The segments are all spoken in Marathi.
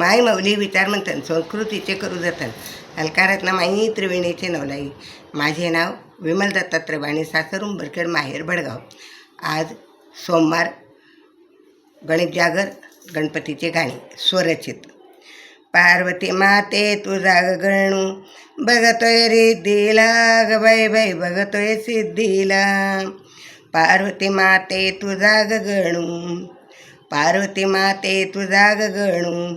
माय मौली विचार म्हणतात संस्कृतीचे करू जतन अलकारात माई त्रिवेणीचे नवलाई. माझे नाव विमल दत्तात्रय वाणी, सासर उंबरखेड, माहेर भडगाव. आज सोमवार, गणेश जागर, गणपतीचे गाणे स्वरचित. पार्वती माते तुझा गणू बघतोय रिद्धीला, ग बाई बाई बघतोय सिद्धीला. पार्वती माते तुझा गणू, पार्वती माते तुझा गणू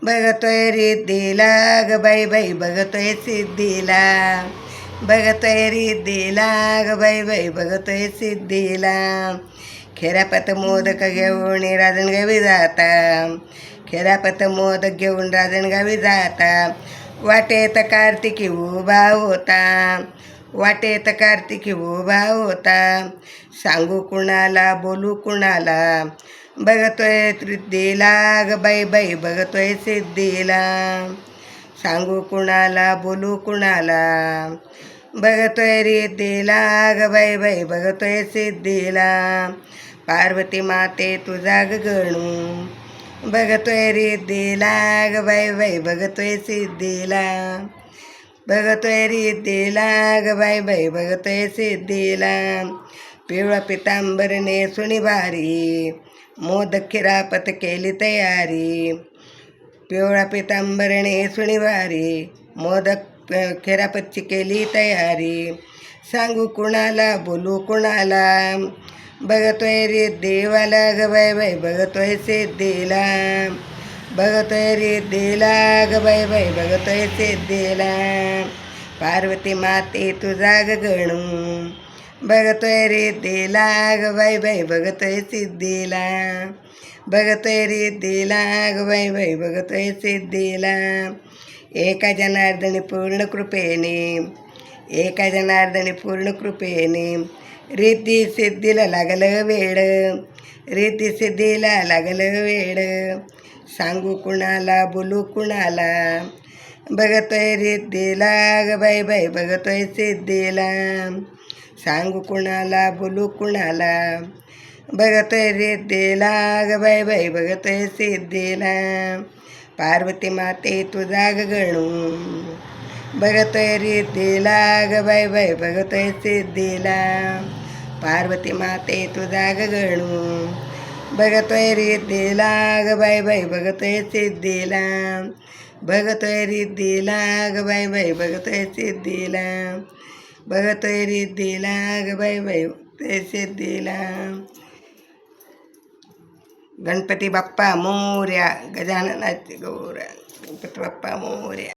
बघतोय रिद्धीला, ग बाई बाई बघतोय सिद्धीला. बघतोय रिद्धीला, ग बाई बाई बघतोय सिद्धीला. खेरापत मोदक घेऊन राजणगावी जाता, खेरापत मोदक घेऊन राजणगावी जाता. वाटेत कार्तिकी उभा होता, वाटेत कार्तिकी उभा होता. सांगू कुणाला बोलू कुणाला, बघतोय सिद्धीला, ग बाई बाई बघतोय सिद्धीला. सांगू कुणाला बोलू कुणाला, बघतोय रिद्धीला, ग बाई बाई बघतोय सिद्धीला. पार्वती माते तुझा गणू बघतोय रिद्धीला, ग बाई बाई बघतोय सिद्धीला. बघतोय रिद्धीला, ग बाई बाई बघतोय सिद्धीला. पिवळा पितांबर नेसुनी भारी, मोदक खिरापत केली तयारी. पिवळा पितांबर नेसुनी भारी, मोदक खिरापतची केली तयारी. सांगू कुणाला बोलू कुणाला, बघतोय रिद्धीवाला, ग बाई बाई बघतोय सिद्धीला. बघतोय रिद्धीला, ग बाई बाई बघतोय सिद्धीला. पार्वती माते तुझा गणू बघतोय रिद्धीला, ग बाई बाई बघतोय सिद्धीला. बघतोय रिद्धीला, ग बाई बाई बघतोय सिद्धीला. एका जनार्दनी पूर्ण कृपेने, एका जनार्दनी पूर्ण कृपेने. रिद्धी सिद्धीला लागलं वेड, रिद्धी सिद्धीला लागलं वेड. सांगू कुणाला बोलू कुणाला, बघतोय रिद्धीला, ग बाई बाई बघतोय सिद्धीला. सांगू कुणाला बोलू कुणाला, बघतोय रिद्धीला, ग बाई बाई बघतोय सिद्धीला. पार्वती माते तुझा गणू बघतोय रिद्धीला, ग बाई बाई बघतोय सिद्धीला. पार्वती माते तुझा गणू बघतोय रिद्धीला, ग बाई बाई बघतोय सिद्धीला. बघतोय रिद्धीला, ग बाई बाई बघतोय सिद्धीला. बघतोय रिद्धीला, ग बाई बाई बघतोय सिद्धीला. गणपती बाप्पा मोरया, गजाननाची गौऱ्या, गणपती बाप्पा मोरया.